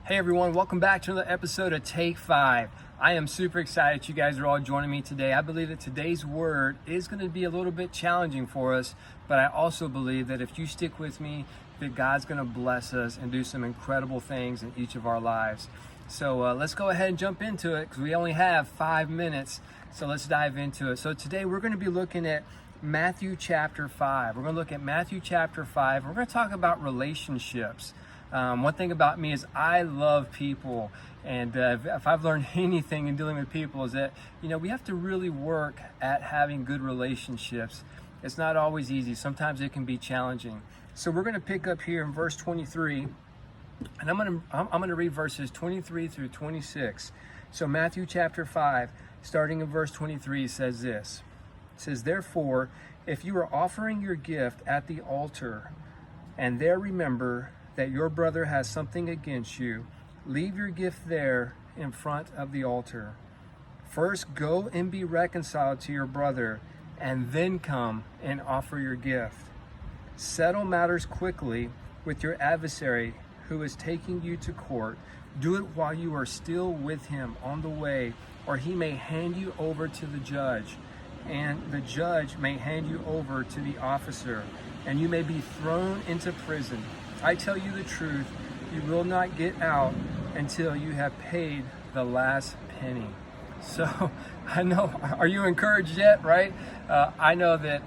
Hey everyone, welcome back to another episode of Take 5. I am super excited that you guys are all joining me today. I believe that today's word is going to be a little bit challenging for us, but I also believe that if you stick with me, that God's going to bless us and do some incredible things in each of our lives. So let's go ahead and jump into it because we only have 5 minutes. So let's dive into it. So today we're going to be looking at Matthew chapter 5. We're going to look at Matthew chapter 5. We're going to talk about relationships. One thing about me is I love people, and if I've learned anything in dealing with people is that, we have to really work at having good relationships. It's not always easy. Sometimes it can be challenging. So we're going to pick up here in verse 23, and I'm going to read verses 23 through 26. So Matthew chapter 5, starting in verse 23, says this. It says, "Therefore, if you are offering your gift at the altar, and there remember that your brother has something against you, leave your gift there in front of the altar. First go and be reconciled to your brother, and then come and offer your gift. Settle matters quickly with your adversary who is taking you to court. Do it while you are still with him on the way, or he may hand you over to the judge, and the judge may hand you over to the officer, and you may be thrown into prison. I tell you the truth, you will not get out until you have paid the last penny." So I know, are you encouraged yet, right? I know that,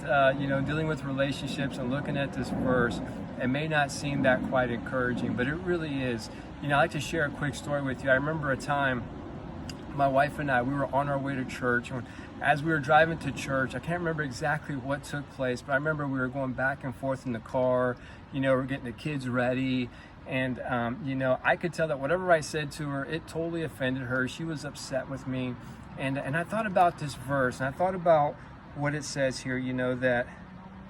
dealing with relationships and looking at this verse, it may not seem that quite encouraging, but it really is. I'd like to share a quick story with you. I remember a time my wife and I, we were on our way to church, and as we were driving to church, I can't remember exactly what took place, but I remember we were going back and forth in the car, we're getting the kids ready, and I could tell that whatever I said to her, it totally offended her. She was upset with me, and I thought about this verse, and I thought about what it says here, that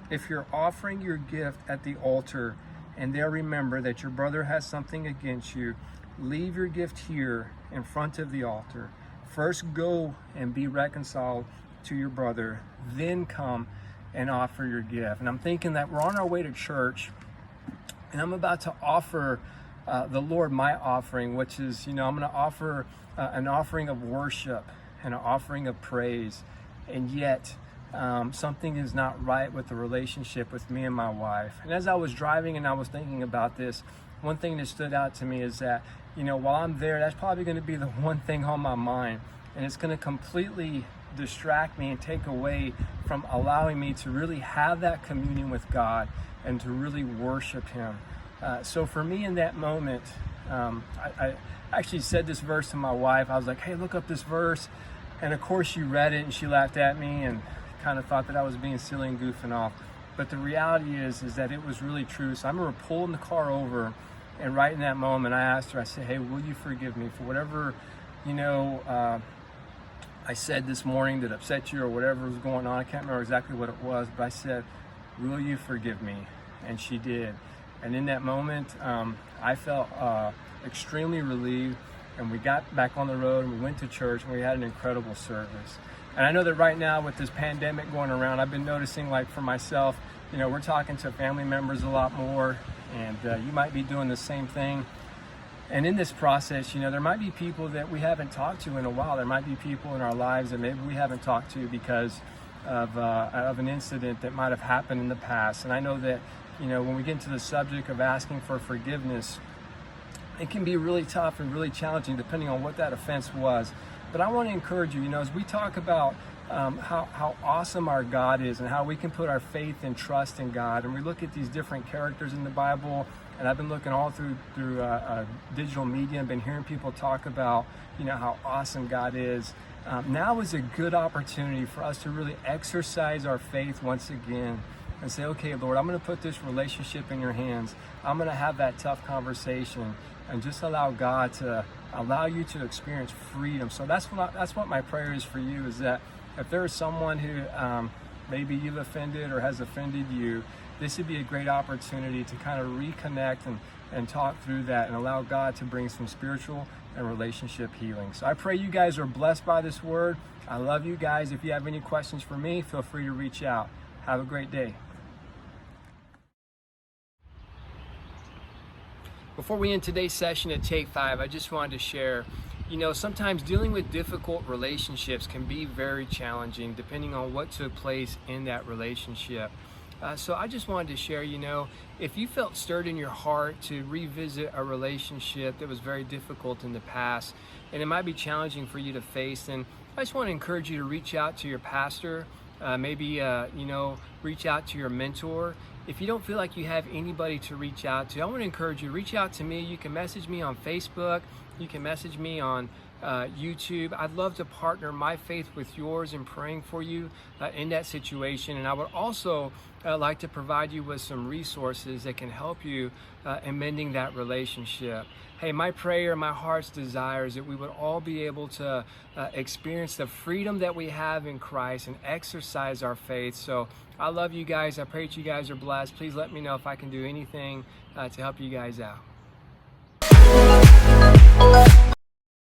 if you're offering your gift at the altar, and there remember that your brother has something against you, leave your gift here in front of the altar. First go and be reconciled to your brother, then come and offer your gift. And I'm thinking that we're on our way to church, and I'm about to offer the Lord my offering, which is, I'm going to offer an offering of worship and an offering of praise. And yet, something is not right with the relationship with me and my wife. And as I was driving and I was thinking about this, one thing that stood out to me is that, while I'm there, that's probably going to be the one thing on my mind. And it's going to completely distract me and take away from allowing me to really have that communion with God and to really worship Him. So for me in that moment, I actually said this verse to my wife. I was like, "Hey, look up this verse." And of course she read it and she laughed at me and kind of thought that I was being silly and goofing off. But the reality is that it was really true. So I remember pulling the car over, and right in that moment I asked her, I said, "Hey, will you forgive me for whatever, I said this morning that upset you or whatever was going on?" I can't remember exactly what it was, but I said, "Will you forgive me?" And she did. And in that moment, I felt extremely relieved, and we got back on the road and we went to church and we had an incredible service. And I know that right now with this pandemic going around, I've been noticing, like for myself, we're talking to family members a lot more, and you might be doing the same thing. And in this process, there might be people that we haven't talked to in a while. There might be people in our lives that maybe we haven't talked to because of an incident that might have happened in the past. And I know that, when we get into the subject of asking for forgiveness, it can be really tough and really challenging depending on what that offense was. But I want to encourage you, as we talk about how awesome our God is and how we can put our faith and trust in God, and we look at these different characters in the Bible, and I've been looking all through digital media and been hearing people talk about, how awesome God is. Now is a good opportunity for us to really exercise our faith once again and say, "Okay, Lord, I'm going to put this relationship in your hands. I'm going to have that tough conversation and just allow God to allow you to experience freedom." So that's what my prayer is for you, is that if there is someone who maybe you've offended or has offended you, this would be a great opportunity to kind of reconnect and talk through that and allow God to bring some spiritual and relationship healing. So I pray you guys are blessed by this word. I love you guys. If you have any questions for me, feel free to reach out. Have a great day. Before we end today's session at Take 5, I just wanted to share, sometimes dealing with difficult relationships can be very challenging depending on what took place in that relationship. So I just wanted to share, if you felt stirred in your heart to revisit a relationship that was very difficult in the past, and it might be challenging for you to face, then I just want to encourage you to reach out to your pastor, maybe reach out to your mentor. If you don't feel like you have anybody to reach out to, I want to encourage you to reach out to me. You can message me on Facebook. You can message me on YouTube. I'd love to partner my faith with yours in praying for you in that situation. And I would also like to provide you with some resources that can help you in mending that relationship. Hey, my prayer, my heart's desire is that we would all be able to experience the freedom that we have in Christ and exercise our faith. So I love you guys. I pray that you guys are blessed. Please let me know if I can do anything to help you guys out.